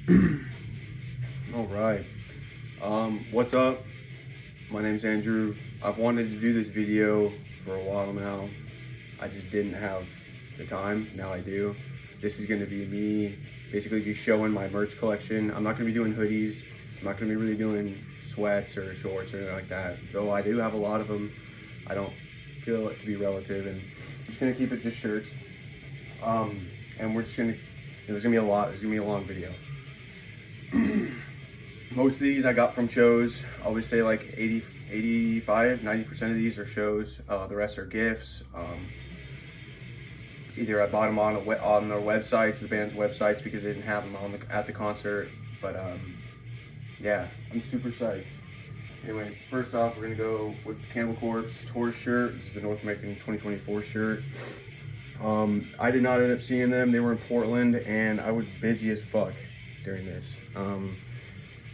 All right. What's up? My name's Andrew. I've wanted to do this video for a while now. I just didn't have the time. Now I do. This is going to be me basically just showing my merch collection. I'm not going to be doing hoodies. I'm not going to be really doing sweats or shorts or anything like that. Though I do have a lot of them. I don't feel it to be relative, and I'm just going to keep it just shirts. And we're just going to, there's going to be a lot. There's going to be a long video. Most of these I got from shows. I always say like 85, 90% of these are shows. The rest are gifts. Either I bought them on their websites, the band's websites, because they didn't have them at the concert. But yeah, I'm super psyched. Anyway, first off, we're gonna go with the Cannibal Corpse tour shirt. This is the North American 2024 shirt. I did not end up seeing them. They were in Portland, and I was busy as fuck during this.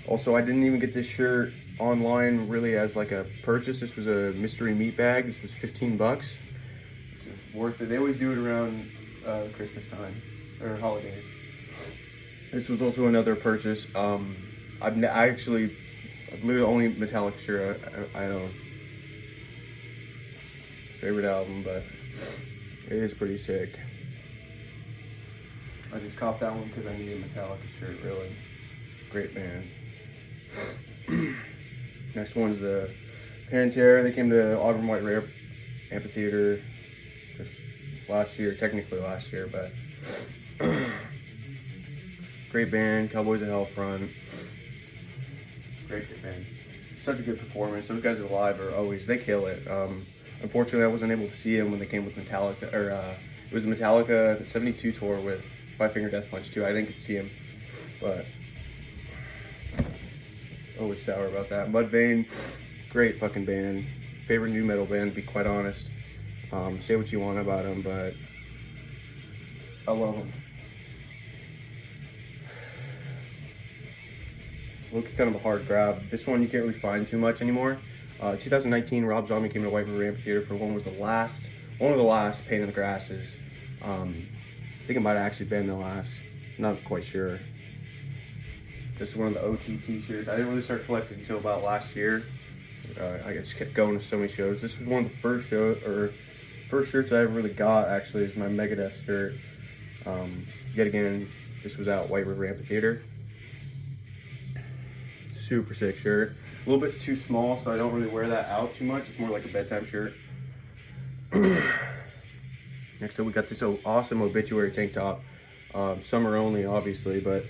Also, I didn't even get this shirt online really as like a purchase. This was a mystery meat bag. This was 15 bucks. This is worth it. They always do it around Christmas time or holidays. This was also another purchase. I've literally only Metallica shirt I own. Favorite album, but it is pretty sick. I just copped that one because I needed a Metallica shirt, really. Great band. Next one's the Pantera. They came to Auburn White Rare Amphitheater just last year, technically last year, but great band. Cowboys of Hell front. Great band. Such a good performance. Those guys are live are always, they kill it. Unfortunately, I wasn't able to see them when they came with Metallica, or it was the Metallica 72 tour with Five Finger Death Punch too. I didn't get to see him, but always sour about that. Mudvayne, great fucking band. Favorite new metal band, to be quite honest. Say what you want about them, but I love them. Look, kind of a hard grab. This one you can't really find too much anymore. 2019, Rob Zombie came to White River Amphitheater for one of the last Pain in the Grasses. I think it might have actually been the last. Not quite sure. This is one of the OG t-shirts. I didn't really start collecting until about last year. I just kept going to so many shows. This was one of the first shirts I ever really got, actually, is my Megadeth shirt. Yet again, this was out White River Amphitheater. Super sick shirt. A little bit too small, so I don't really wear that out too much. It's more like a bedtime shirt. Next up, we got this awesome Obituary tank top. Summer only, obviously, but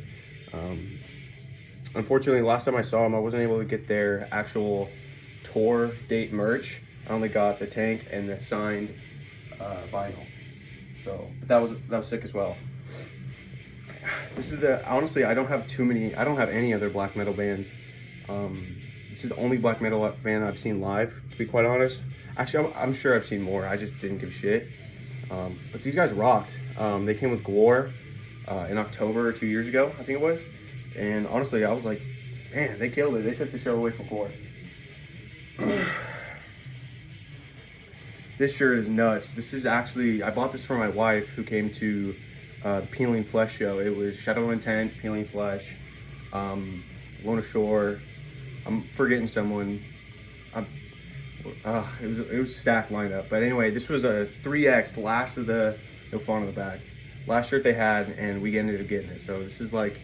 unfortunately, last time I saw them, I wasn't able to get their actual tour date merch. I only got the tank and the signed vinyl. So, but that was sick as well. This is honestly, I don't have any other black metal bands. This is the only black metal band I've seen live, to be quite honest. Actually, I'm sure I've seen more. I just didn't give a shit. But these guys rocked. They came with Glore in October 2 years ago, I think it was. And honestly, I was like, man, they killed it. They took the show away from Glore. This shirt is nuts. This is actually, I bought this for my wife who came to the Peelingflesh show. It was Shadow Intent, Peelingflesh, Lona Shore. I'm forgetting someone. It was a stacked lineup. But anyway, this was a 3X, the last of the No Fawn in the Back. Last shirt they had, and we ended up getting it. So this is like,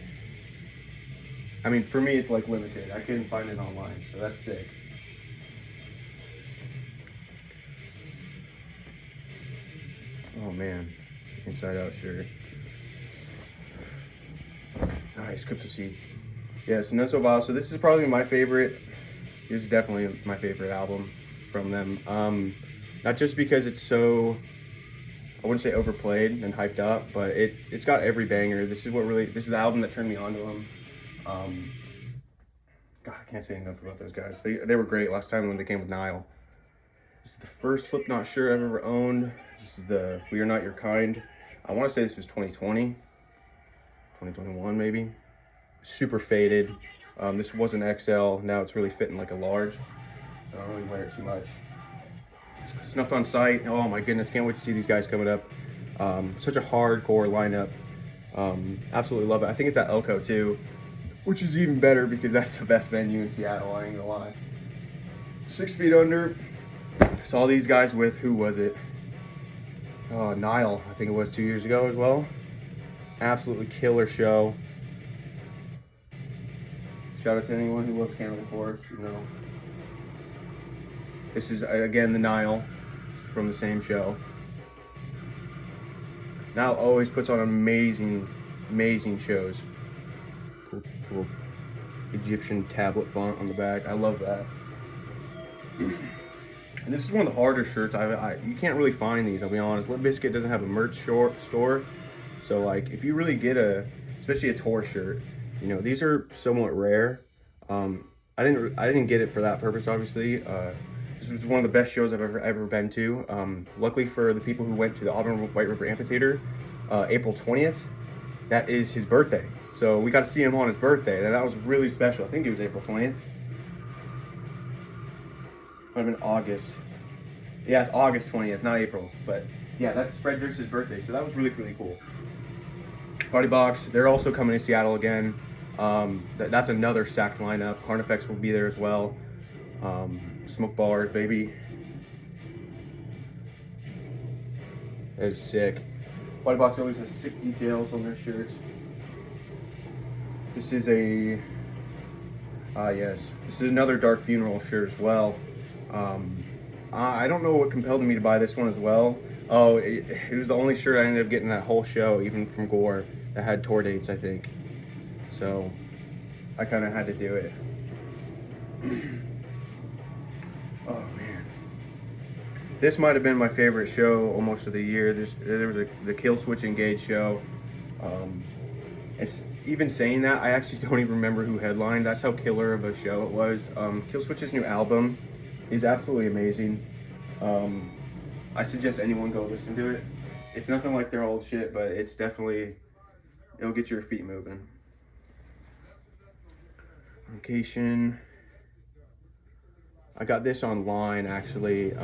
I mean, for me, it's like limited. I couldn't find it online, so that's sick. Oh man, inside out shirt. Nice, Crypto Seed. Yeah, so None So Vile. So this is probably my favorite. This is definitely my favorite album from them. Not just because it's so, I wouldn't say overplayed and hyped up, but it's got every banger. This is the album that turned me on to them. God, I can't say enough about those guys. They were great last time when they came with Nile. This is the first Slipknot shirt I've ever owned. This is the We Are Not Your Kind. I want to say this was 2020, 2021 maybe. Super faded. This was an XL. Now it's really fitting like a large. I don't really wear it too much. Snuffed on Sight. Oh my goodness, can't wait to see these guys coming up. Such a hardcore lineup. Absolutely love it. I think it's at Elko too, which is even better because that's the best venue in Seattle, I ain't gonna lie. 6 Feet Under. Saw these guys with, who was it? Nile, I think it was 2 years ago as well. Absolutely killer show. Shout out to anyone who loves Cannibal Corpse, you know. This is, again, the Nile from the same show. Nile always puts on amazing, amazing shows. Cool Egyptian tablet font on the back. I love that. And this is one of the harder shirts. You can't really find these, I'll be honest. Limp Bizkit doesn't have a merch store. So, like, if you really get especially a tour shirt, you know, these are somewhat rare. I didn't get it for that purpose, obviously. This was one of the best shows I've ever been to. Luckily for the people who went to the Auburn White River Amphitheater, April 20th, that is his birthday. So we got to see him on his birthday, and that was really special. I think it was April 20th. Might have been August. Yeah, it's August 20th, not April. But yeah, that's Fred Durst's birthday, so that was really, really cool. Party Box, they're also coming to Seattle again. That's another stacked lineup. Carnifex will be there as well. Smoke Ballers, baby. That is sick. Party Box always has sick details on their shirts. This is yes, this is another Dark Funeral shirt as well. I don't know what compelled me to buy this one as well. Oh, it was the only shirt I ended up getting that whole show, even from Gore, that had tour dates, I think. So I kind of had to do it. Oh man, this might have been my favorite show almost of the year. There was the Kill Switch Engage show. It's even saying that, I actually don't even remember who headlined. That's how killer of a show it was. Kill Switch's new album is absolutely amazing. I suggest anyone go listen to it. It's nothing like their old shit, but it's definitely, it'll get your feet moving. Location. I got this online actually.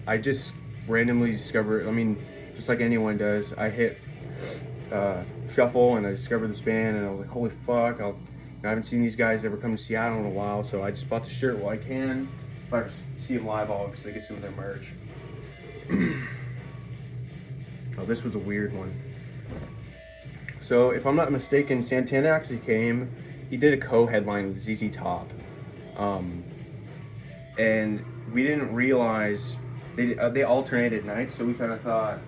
I just randomly discovered, I mean, just like anyone does, I hit shuffle and I discovered this band and I was like, holy fuck, I haven't seen these guys ever come to Seattle in a while, so I just bought the shirt while I can. If I see them live, I'll obviously get some of their merch. Oh, this was a weird one. So if I'm not mistaken, Santana actually came. He did a co-headline with ZZ Top. And we didn't realize, they alternated nights, so we kind of thought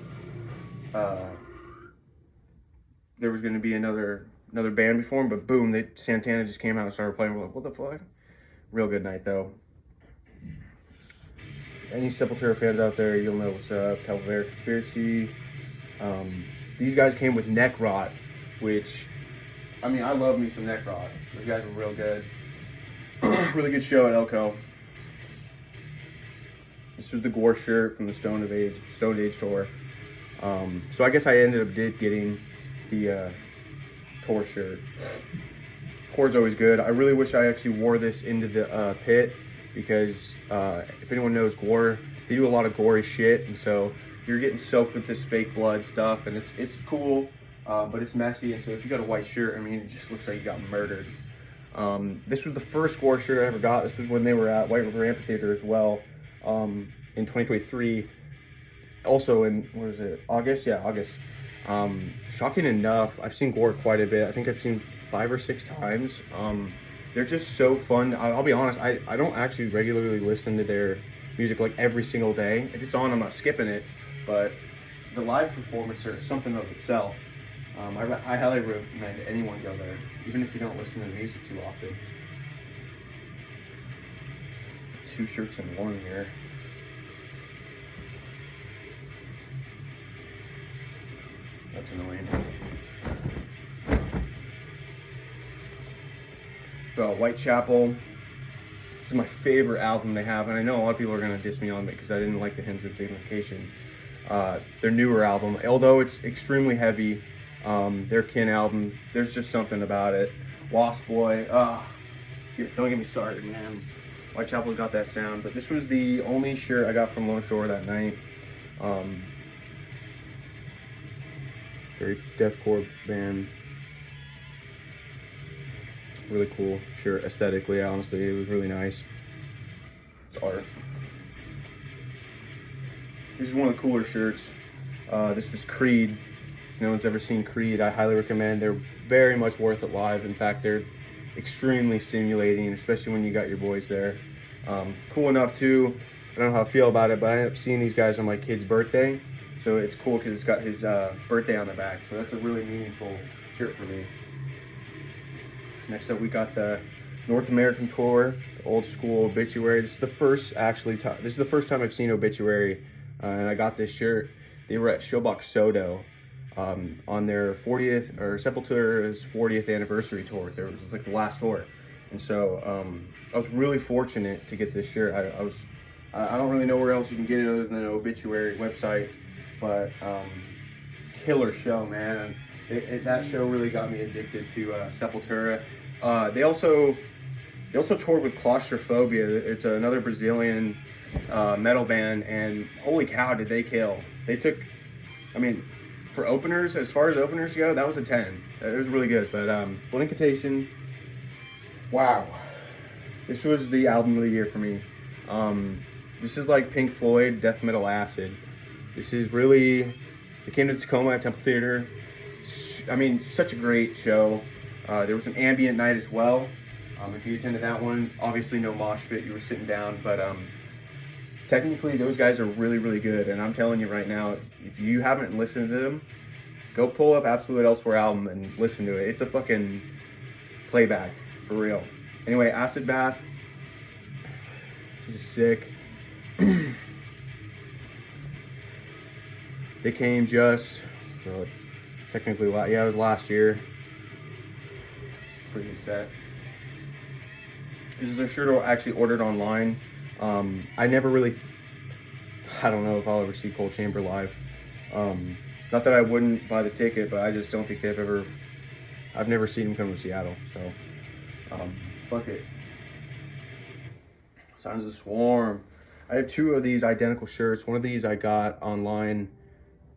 there was going to be another band before him, but boom, Santana just came out and started playing. We're like, what the fuck? Real good night though. Any Sepultura fans out there, you'll know what's up. Calvary Conspiracy. These guys came with Neck Rot, which, I mean, I love me some Neck Rot. Those guys were real good. Really good show at Elko. This was the Gore shirt from the Stone Age tour. So I guess I ended up getting the tour shirt. Core's always good. I really wish I actually wore this into the pit, because if anyone knows Gore, they do a lot of gory shit, and so you're getting soaked with this fake blood stuff, and it's cool, but it's messy, and so if you got a white shirt, I mean, it just looks like you got murdered. This was the first Gore shirt I ever got. This was when they were at White River Amphitheater as well, in 2023. Also in, what is it, August? Yeah, August. Shocking enough, I've seen Gore quite a bit. I think I've seen 5 or 6 times. They're just so fun. I'll be honest, I don't actually regularly listen to their music like every single day. If it's on, I'm not skipping it, but the live performance are something of itself. I highly recommend anyone go there, even if you don't listen to the music too often. 2 shirts in one here. That's annoying. Whitechapel. This is my favorite album they have, and I know a lot of people are going to diss me on it because I didn't like the Hymns of Dignification. Their newer album, although it's extremely heavy, their Kin album, there's just something about it. Lost Boy, don't get me started, man. Whitechapel's got that sound, but this was the only shirt I got from Lone Shore that night. Very deathcore band. Really cool shirt aesthetically, honestly. It was really nice. It's art. This is one of the cooler shirts. This was Creed. If no one's ever seen Creed, I highly recommend. They're very much worth it live. In fact, they're extremely stimulating, especially when you got your boys there. Cool enough too. I don't know how I feel about it, but I ended up seeing these guys on my kid's birthday. So it's cool because it's got his birthday on the back. So that's a really meaningful shirt for me. Next up, we got the North American tour, old school Obituary. This is the first time I've seen Obituary, and I got this shirt. They were at Showbox Soto on their 40th or Sepultura's 40th anniversary tour. It was like the last tour, and so I was really fortunate to get this shirt. I don't really know where else you can get it other than the Obituary website, but killer show, man. That show really got me addicted to Sepultura. They also toured with Claustrophobia. It's another Brazilian metal band, and holy cow, did they kill! They took, I mean, for openers, as far as openers go, that was a 10. It was really good. But Blood Incantation, wow, this was the album of the year for me. This is like Pink Floyd, death metal acid. This is really, they came to Tacoma at Temple Theater. I mean, such a great show. There was an ambient night as well. If you attended that one, obviously no mosh pit, you were sitting down, but technically those guys are really, really good. And I'm telling you right now, if you haven't listened to them, go pull up Absolute Elsewhere album and listen to it. It's a fucking playback, for real. Anyway, Acid Bath, this is sick. They came just, technically, yeah, it was last year. Pretty set. This is a shirt I actually ordered online. I never really, I don't know if I'll ever see Cold Chamber live. Not that I wouldn't buy the ticket, but I just don't think I've never seen them come to Seattle, so, fuck it. Signs of the Swarm. I have 2 of these identical shirts. One of these I got online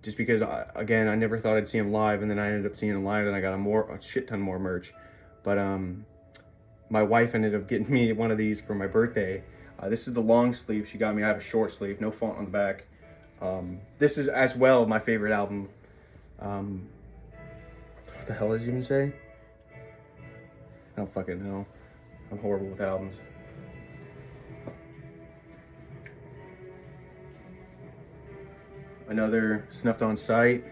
just because, again, I never thought I'd see them live, and then I ended up seeing them live, and I got a shit ton more merch. But my wife ended up getting me one of these for my birthday. This is the long sleeve she got me. I have a short sleeve, no font on the back. This is as well my favorite album. What the hell did you even say? I don't fucking know. I'm horrible with albums. Another Snuffed on Sight.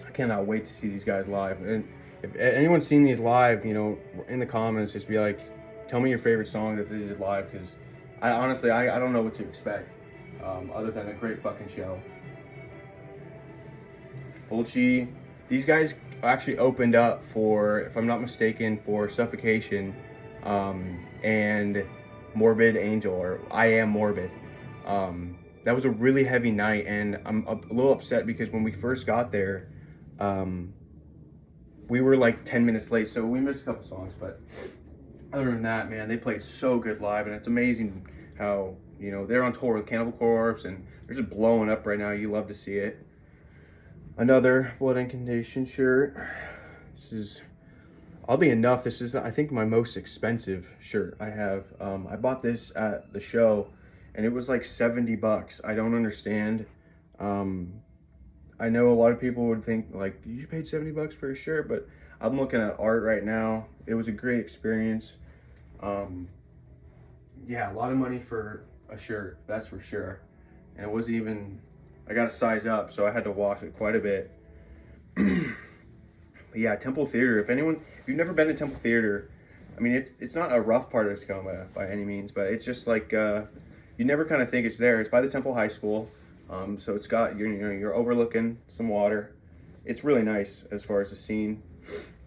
I cannot wait to see these guys live. And if anyone's seen these live, you know, in the comments, just be like, tell me your favorite song that they did live, because I honestly, I don't know what to expect, other than a great fucking show. Fulci, these guys actually opened up for, if I'm not mistaken, for Suffocation and Morbid Angel, or I Am Morbid. That was a really heavy night, and I'm a little upset because when we first got there, we were like 10 minutes late, so we missed a couple songs, but other than that, man, they played so good live, and it's amazing how, you know, they're on tour with Cannibal Corpse, and they're just blowing up right now. You love to see it. Another Blood Incantation shirt. This is, oddly enough, this is, I think, my most expensive shirt I have. I bought this at the show, and it was like $70. I don't understand. I know a lot of people would think, like, you paid $70 for a shirt, but I'm looking at art right now. It was a great experience. Yeah, a lot of money for a shirt, that's for sure. And it wasn't even, I got to size up, so I had to wash it quite a bit. But yeah, Temple Theater, if you've never been to Temple Theater, I mean, it's not a rough part of Tacoma by any means, but it's just like, you never kind of think it's there. It's by the Temple High School. So it's got, you're overlooking some water. It's really nice as far as the scene.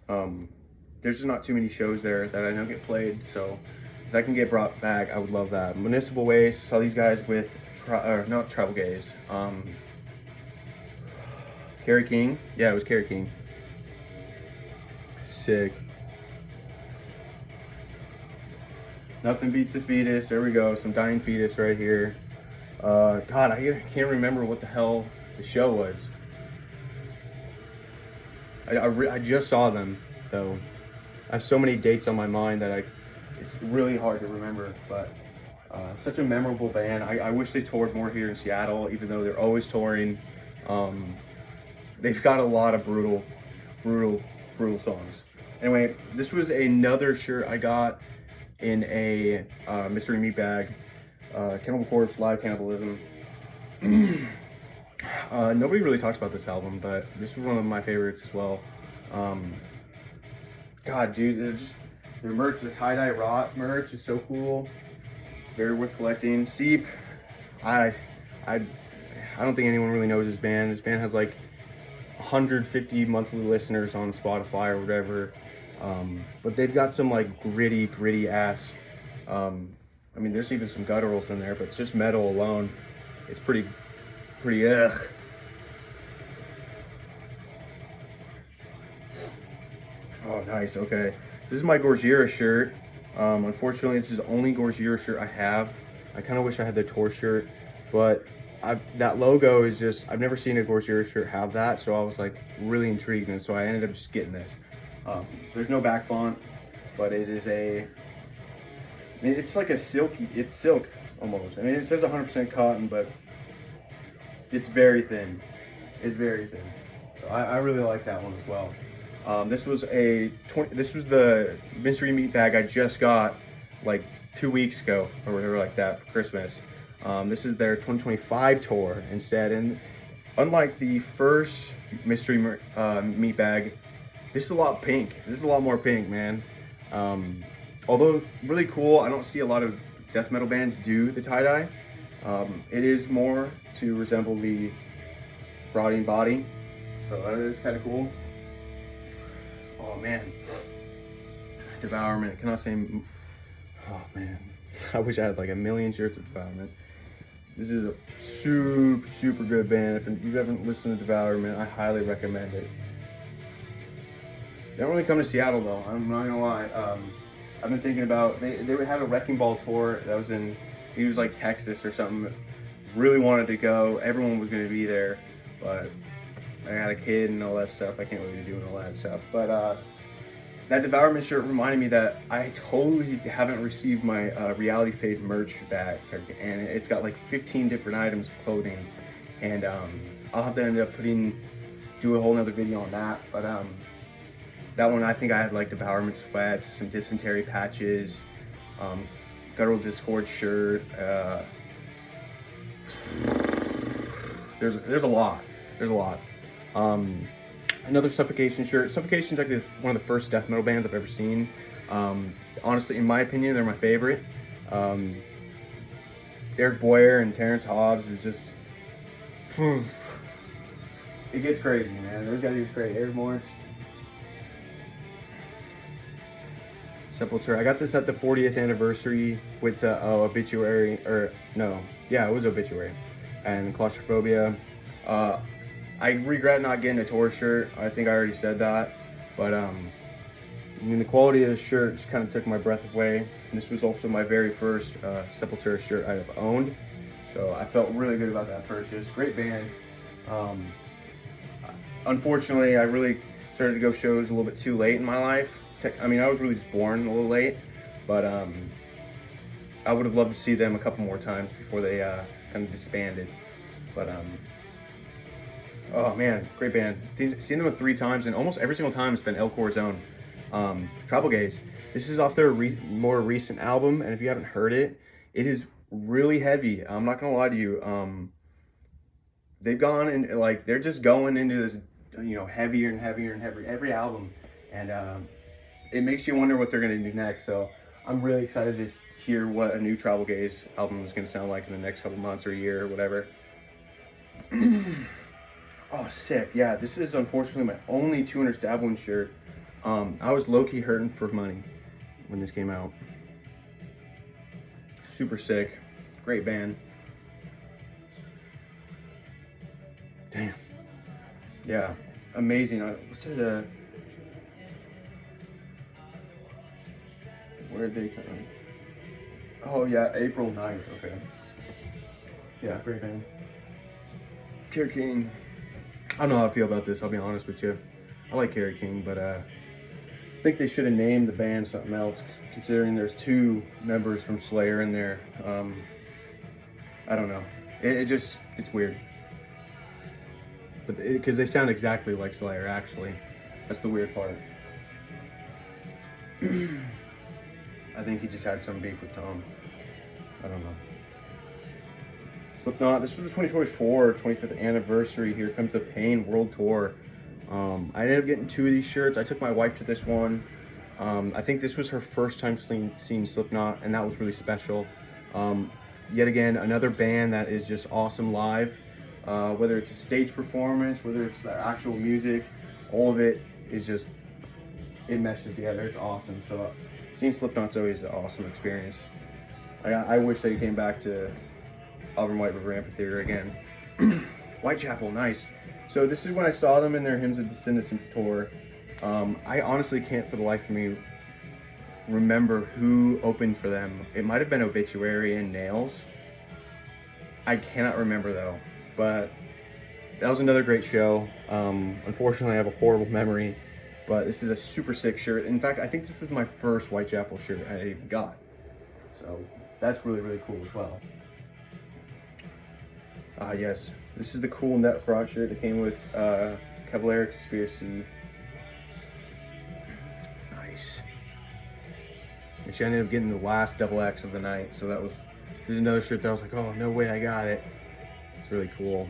There's just not too many shows there that I know get played, so if that can get brought back, I would love that. Municipal Waste, saw these guys with, not Travel Gaze. Kerry King, yeah, it was Kerry King. Sick. Nothing Beats a Fetus, there we go, some Dying Fetus right here. God, I can't remember what the hell the show was. I just saw them though. I have so many dates on my mind that it's really hard to remember, but such a memorable band. I wish they toured more here in Seattle, even though they're always touring. They've got a lot of brutal songs. Anyway, this was another shirt I got in a mystery meat bag. Cannibal Corpse, Live Cannibalism. Nobody really talks about this album, but this was one of my favorites as well. God, dude, their merch, the tie-dye rot merch is so cool. Very worth collecting. Seep, I don't think anyone really knows this band. This band has like 150 monthly listeners on Spotify or whatever. But they've got some like gritty ass. I mean, there's even some gutturals in there, but it's just metal alone. It's pretty ugh. Oh, nice. Okay, this is my Gojira shirt. Unfortunately, this is the only Gojira shirt I have. I kind of wish I had the tour shirt, but that logo is just, I've never seen a Gojira shirt have that, so I was like really intrigued, and so I ended up just getting this. There's no back font, but it is it's like it's silk almost. I mean, it says 100% cotton, but it's very thin. It's very thin. So I really like that one as well. This was the mystery meat bag I just got like 2 weeks ago or whatever like that for Christmas. This is their 2025 tour instead, and unlike the first mystery meat bag, this is a lot pink. This is a lot more pink, man. Although really cool, I don't see a lot of death metal bands do the tie-dye. It is more to resemble the rotting body, so that is kind of cool. Oh man, Devourment. I cannot say. Oh man, I wish I had like a million shirts of Devourment. This is a super good band. If you haven't listened to Devourment, I highly recommend it. They don't really come to Seattle though, I'm not gonna lie. I've been thinking about, they would have a Wrecking Ball tour that was in, it was like Texas or something. Really wanted to go, everyone was gonna be there, but I got a kid and all that stuff. I can't really be doing all that stuff. But that Devourment shirt reminded me that I totally haven't received my Reality Fade merch back, and it's got like 15 different items of clothing, and I'll have to end up do a whole nother video on that. But that one, I think I had like Devourment sweats, some dysentery patches, Guttural Discord shirt. There's a lot. Another Suffocation shirt. Suffocation's actually one of the first death metal bands I've ever seen. Honestly, in my opinion, they're my favorite. Derek Boyer and Terrence Hobbs is just, it gets crazy, man. Those guys get crazy. There's more. Sepultura. I got this at the 40th anniversary with the Obituary, or no, yeah, it was Obituary, and Claustrophobia. I regret not getting a tour shirt. I think I already said that, but I mean, the quality of the shirt just kind of took my breath away. And this was also my very first Sepultura shirt I have owned, so I felt really good about that purchase. Great band. Unfortunately, I really started to go shows a little bit too late in my life. I mean, I was really just born a little late, but I would have loved to see them a couple more times before they kind of disbanded. But oh man, great band. Seen them 3 times, and almost every single time it's been El Corazon. Tribal Gaze. This is off their more recent album, and if you haven't heard it, it is really heavy. I'm not gonna lie to you. They've gone and like they're just going into this, you know, heavier and heavier and heavier every album, and it makes you wonder what they're gonna do next. So I'm really excited to hear what a new Tribal Gaze album is gonna sound like in the next couple months or a year or whatever. Oh, sick. Yeah, this is unfortunately my only 200 Stab Wound shirt. I was low-key hurting for money when this came out. Super sick. Great band. Damn. Yeah, amazing. What's it? Where did they come? Oh yeah, April 9th. Okay. Yeah, great band. Kier King. I don't know how I feel about this, I'll be honest with you. I like Kerry King, but I think they should have named the band something else, considering there's 2 members from Slayer in there. I don't know. It's weird. But because they sound exactly like Slayer, actually. That's the weird part. I think he just had some beef with Tom. I don't know. Slipknot, this was the 2024 25th anniversary Here Comes the Pain World Tour. I ended up getting 2 of these shirts. I took my wife to this one. I think this was her first time seeing Slipknot, and that was really special. Yet again, another band that is just awesome live. Whether it's a stage performance, whether it's the actual music, all of it is just, it meshes together. It's awesome. So seeing Slipknot's always an awesome experience. I wish they came back to Auburn White River Amphitheater again. Whitechapel, nice. So this is when I saw them in their Hymns of Innocence tour. I honestly can't for the life of me remember who opened for them. It might have been Obituary and Nails. I cannot remember though, but that was another great show. Unfortunately, I have a horrible memory, but this is a super sick shirt. In fact, I think this was my first Whitechapel shirt I got. So that's really, really cool as well. Yes, this is the cool net frog shirt that came with Cavalier Conspiracy. Nice. And she ended up getting the last XX of the night, so there's another shirt that I was like, oh, no way I got it. It's really cool.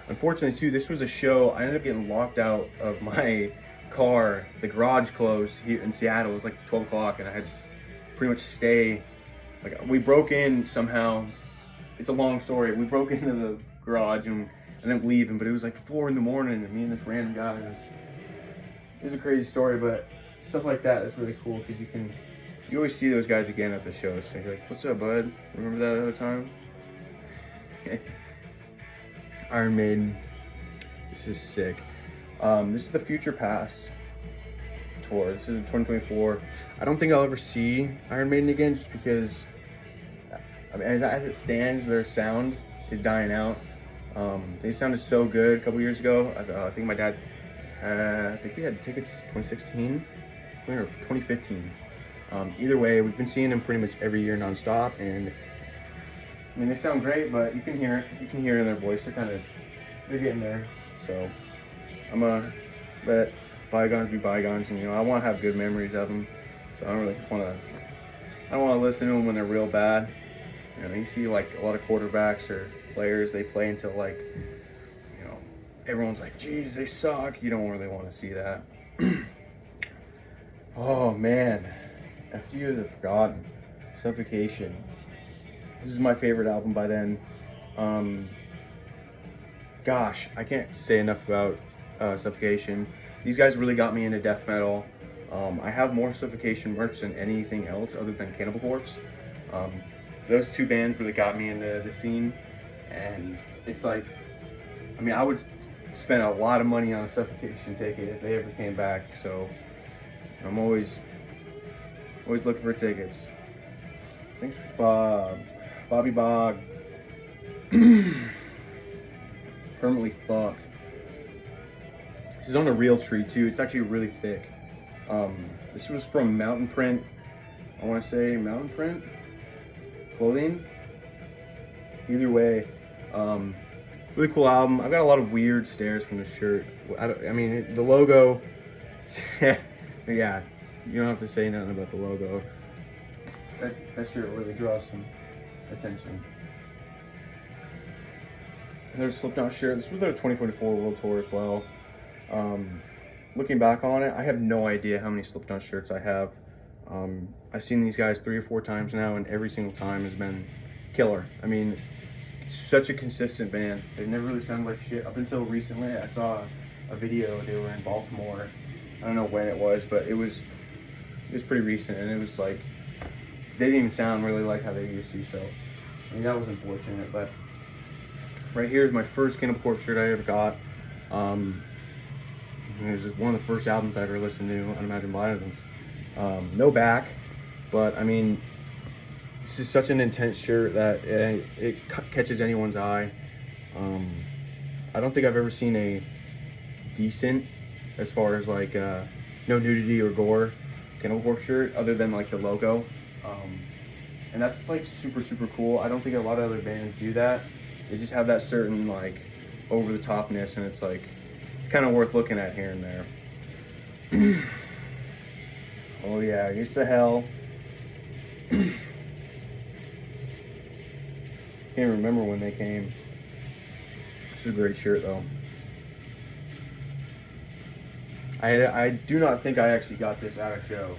Unfortunately, too, this was a show, I ended up getting locked out of my car. The garage closed here in Seattle. It was like 12 o'clock, and I had to pretty much stay. Like, we broke in somehow. It's a long story. We broke into the garage and ended up leaving, but it was like 4 in the morning, and me and this random guy. It was a crazy story, but stuff like that is really cool because you always see those guys again at the shows. So you're like, what's up, bud? Remember that other time? Iron Maiden. This is sick. This is the Future Past tour. This is in 2024. I don't think I'll ever see Iron Maiden again just because, I mean, as it stands, their sound is dying out. They sounded so good a couple years ago. I think my dad, I think we had tickets 2016 or 2015. Either way, we've been seeing them pretty much every year nonstop, and I mean, they sound great, but you can hear it. You can hear it in their voice. They're getting there. So I'm gonna let bygones be bygones, and I want to have good memories of them. So I don't want to listen to them when they're real bad. You see like a lot of quarterbacks or players, they play until like, everyone's like, geez, they suck. You don't really want to see that. Oh man, After You the Forgotten, Suffocation. This is my favorite album by them. Gosh, I can't say enough about Suffocation. These guys really got me into death metal. I have more Suffocation merch than anything else other than Cannibal Corpse. Those 2 bands really got me into the scene, and it's like, I mean, I would spend a lot of money on a Suffocation ticket if they ever came back, so I'm always looking for tickets. Thanks for Bobby Bog. Permanently fucked. This is on a real tree too. It's actually really thick. This was from Mountain Print. I want to say Mountain Print clothing. Either way, really cool album. I've got a lot of weird stares from the shirt. I mean, the logo. Yeah, you don't have to say nothing about the logo. That shirt really draws some attention. And there's a Slipknot shirt. This was their 2024 World Tour as well. Looking back on it, I have no idea how many Slipknot shirts I have. I've seen these guys 3 or 4 times now, and every single time has been killer. I mean, it's such a consistent band. They've never really sounded like shit up until recently. I saw a video. They were in Baltimore. I don't know when it was, but it was pretty recent, and it was like they didn't even sound really like how they used to. So I mean, that was unfortunate. But right here is my first Cannibal Corpse shirt I ever got. It was just one of the first albums I ever listened to, Unimagined Violence. No back, but I mean, this is such an intense shirt that it catches anyone's eye. I don't think I've ever seen a decent as far as like no nudity or gore Cannibal Corpse shirt, other than like the logo. And that's like super cool. I don't think a lot of other bands do that. They just have that certain like over the topness, and it's like it's kind of worth looking at here and there. Oh yeah, Gates to Hell. Can't remember when they came. This is a great shirt though. I do not think I actually got this at a show.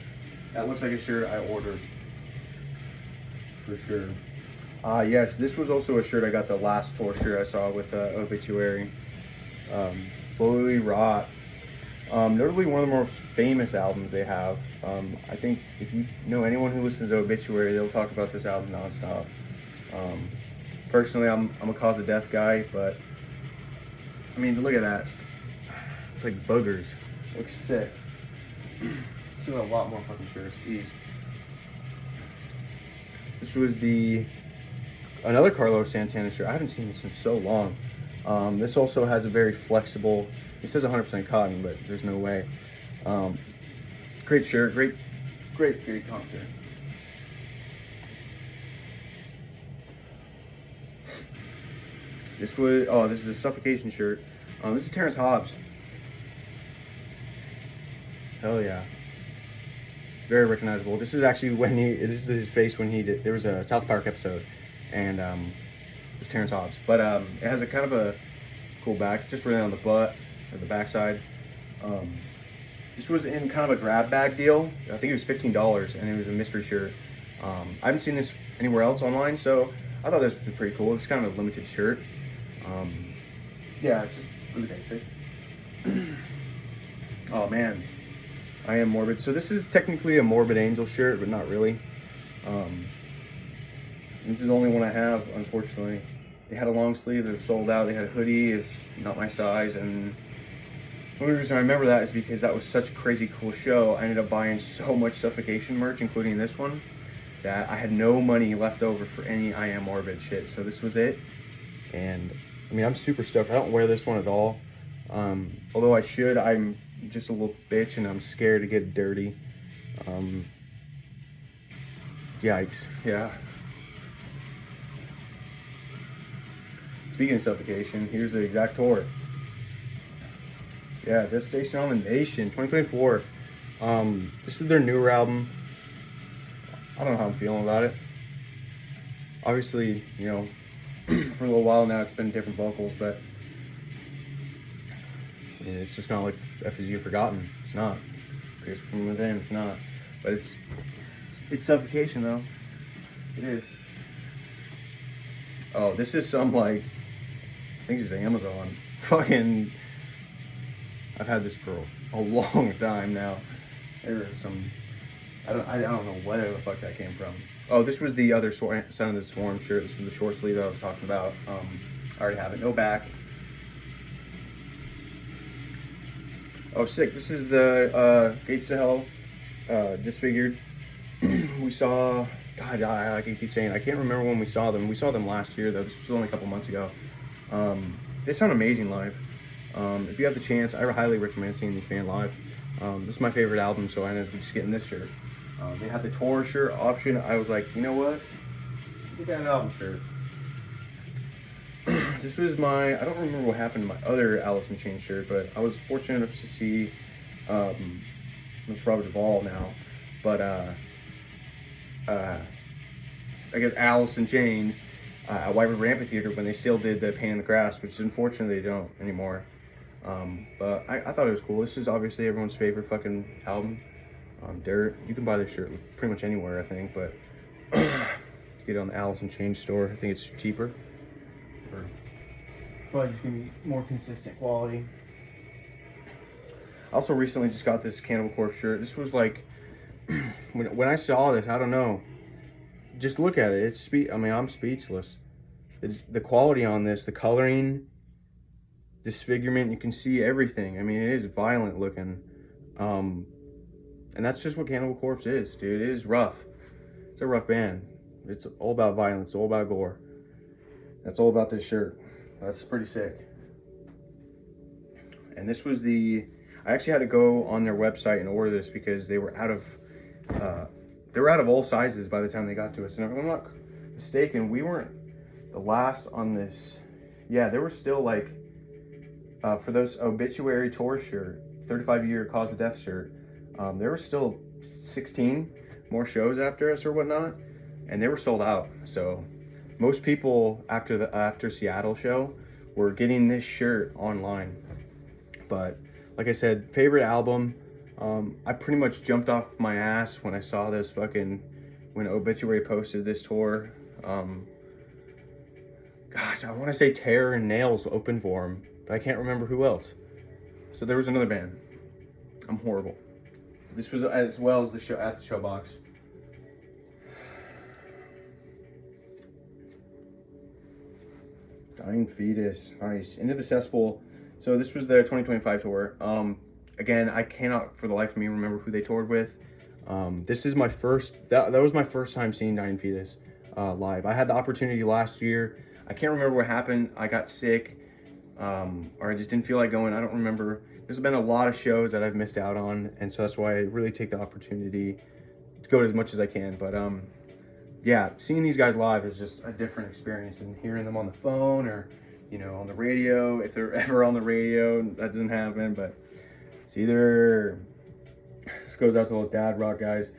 That looks like a shirt I ordered for sure. Yes, this was also a shirt I got the last tour shirt I saw with Obituary. Slowly Rot. Notably one of the most famous albums they have. I think if you know anyone who listens to Obituary, they'll talk about this album nonstop. Personally, I'm a Cause of Death guy, but I mean, look at that. It's like boogers. Looks sick. See a lot more fucking shirts. Jeez. This was another Carlos Santana shirt. I haven't seen this in so long. This also has a very flexible. It says 100% cotton, but there's no way. Great shirt. Great concert. This is a Suffocation shirt. This is Terrence Hobbs. Hell yeah. Very recognizable. This is actually this is his face when there was a South Park episode, and it's Terrence Hobbs. But it has a kind of a cool back, just really on the butt or the backside. This was in kind of a grab bag deal. I think it was $15, and it was a mystery shirt. I haven't seen this anywhere else online, so I thought this was pretty cool. It's kind of a limited shirt. Yeah, it's just really basic. Oh man, I Am Morbid. So this is technically a Morbid Angel shirt, but not really. This is the only one I have, unfortunately. They had a long sleeve, they're sold out. They had a hoodie, it's not my size, and the only reason I remember that is because that was such a crazy cool show. I ended up buying so much Suffocation merch, including this one, that I had no money left over for any I Am Morbid shit. So this was it, and I mean, I'm super stoked. I don't wear this one at all. Although I should, I'm just a little bitch and I'm scared to get dirty. Yikes, yeah. Speaking of Suffocation, here's the exact tour. Yeah, Devastation on the Nation, 2024. This is their newer album. I don't know how I'm feeling about it. Obviously, you know, for a little while now it's been different vocals, but I mean, it's just not like FSU Forgotten. It's not. Pierce from Within, it's not. But it's Suffocation though. It is. Oh, this is some like, I think it's Amazon. Fucking, I've had this for a long time now. There are some, I don't know where the fuck that came from. Oh, this was the other Sound of the Swarm shirt. This was the short sleeve that I was talking about. I already have it. No back. Oh, sick. This is the Gates to Hell Disfigured. We saw, God, I keep saying, I can't remember when we saw them. We saw them last year, though. This was only a couple months ago. They sound amazing live. If you have the chance, I highly recommend seeing these band live. This is my favorite album, so I ended up just getting this shirt. They had the tour shirt option. I was like, you know what? Get that album shirt. This was I don't remember what happened to my other Alice in Chains shirt, but I was fortunate enough to see, it's Robert Duvall now, but I guess Alice in Chains at White River Amphitheater when they still did the Pain in the Grass, which is unfortunately they don't anymore. But I thought it was cool. This is obviously everyone's favorite fucking album. Dirt. You can buy this shirt pretty much anywhere, I think, but get it on the Alice in Chains store. I think it's cheaper. But it's gonna be more consistent quality. I also recently just got this Cannibal Corpse shirt. This was like, when I saw this, I don't know. Just look at it. I mean, I'm speechless. The quality on this, the coloring, disfigurement, you can see everything. I mean, it is violent looking. And that's just what Cannibal Corpse is, dude. It is rough. It's a rough band. It's all about violence, all about gore. That's all about this shirt. That's pretty sick. And this was I I actually had to go on their website and order this because they were out of all sizes by the time they got to us. And if I'm not mistaken, we weren't the last on this. Yeah, there were still like for those obituary tour shirt, 35-year cause of death shirt. There were still 16 more shows after us or whatnot, and they were sold out. So most people after Seattle show were getting this shirt online. But like I said, favorite album. I pretty much jumped off my ass when I saw this when Obituary posted this tour. Gosh, I want to say Terror and Nails opened for him, but I can't remember who else. So there was another band. I'm horrible. This was as well as the show at the Showbox. Dying Fetus, nice. Into the Cesspool. So this was their 2025 tour. Again, I cannot for the life of me remember who they toured with. This is my first, that was my first time seeing Dying Fetus live. I had the opportunity last year. I can't remember what happened. I got sick, or I just didn't feel like going. I don't remember. There's been a lot of shows that I've missed out on, and so that's why I really take the opportunity to go as much as I can. But yeah, seeing these guys live is just a different experience than hearing them on the phone or, you know, on the radio. If they're ever on the radio, that doesn't happen. But it's either, this goes out to those dad rock guys.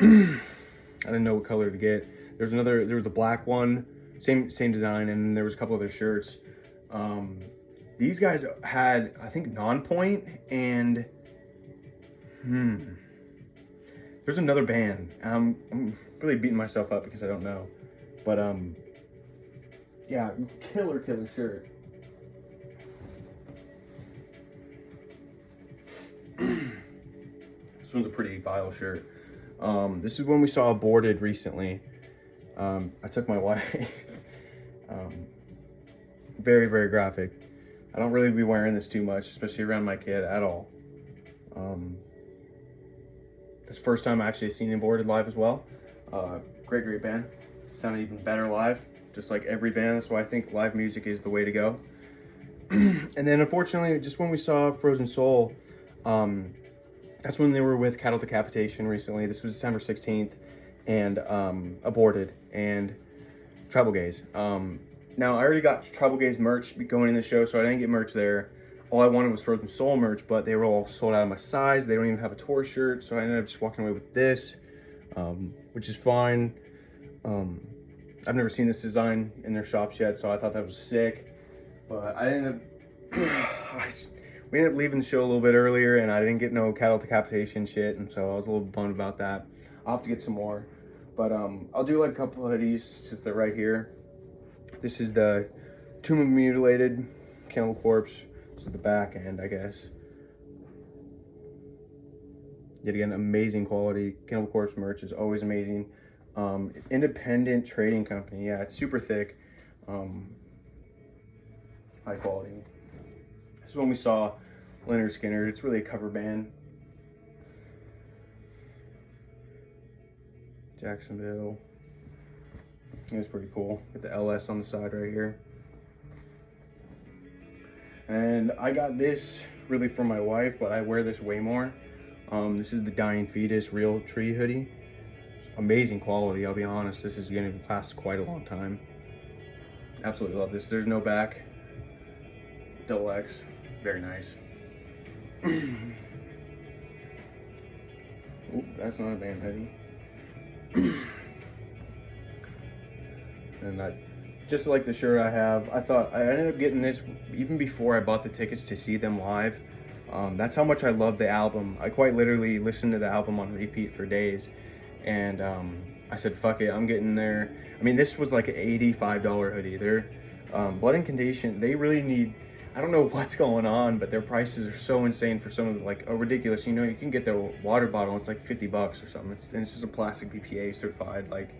I didn't know what color to get. There was the black one, same design, and there was a couple other shirts. These guys had, I think, Non-Point and there's another band. I'm really beating myself up because I don't know, but yeah, killer shirt. This one's a pretty vile shirt. This is when we saw Aborted recently. I took my wife. Very graphic. I don't really be wearing this too much, especially around my kid at all. This first time I actually seen Aborted live as well. Great band. Sounded even better live, just like every band. That's why I think live music is the way to go. And then unfortunately, just when we saw Frozen Soul, that's when they were with Cattle Decapitation recently. This was December 16th, and Aborted and Tribal Gaze. Now, I already got Tribal Gaze merch going in the show, so I didn't get merch there. All I wanted was Frozen Soul merch, but they were all sold out of my size. They don't even have a tour shirt, so I ended up just walking away with this, which is fine. I've never seen this design in their shops yet, so I thought that was sick. But I ended up, we ended up leaving the show a little bit earlier, and I didn't get no Cattle Decapitation shit, and so I was a little bummed about that. I'll have to get some more. But I'll do like a couple of these since they're right here. This is the Tomb of Mutilated, Cannibal Corpse. This is the back end, I guess. Yet again, amazing quality. Cannibal Corpse merch is always amazing. Independent trading company. Yeah, it's super thick. High quality. This is when we saw Leonard Skinner. It's really a cover band. Jacksonville. It was pretty cool. Get the LS on the side right here. And I got this really for my wife, but I wear this way more. This is the Dying Fetus Real Tree hoodie. It's amazing quality, I'll be honest. This is going to last quite a long time. Absolutely love this. There's no back. Double X. Very nice. Oop, that's not a band hoodie. And just like the shirt I have, I ended up getting this even before I bought the tickets to see them live. That's how much I love the album. I quite literally listened to the album on repeat for days, and I said, fuck it, I'm getting there. I mean, this was like an $85 hoodie. They're Blood and Condition, they really need, I don't know what's going on, but their prices are so insane for some of the, like, ridiculous. You know, you can get their water bottle, it's like $50 or something. And it's just a plastic BPA certified, like,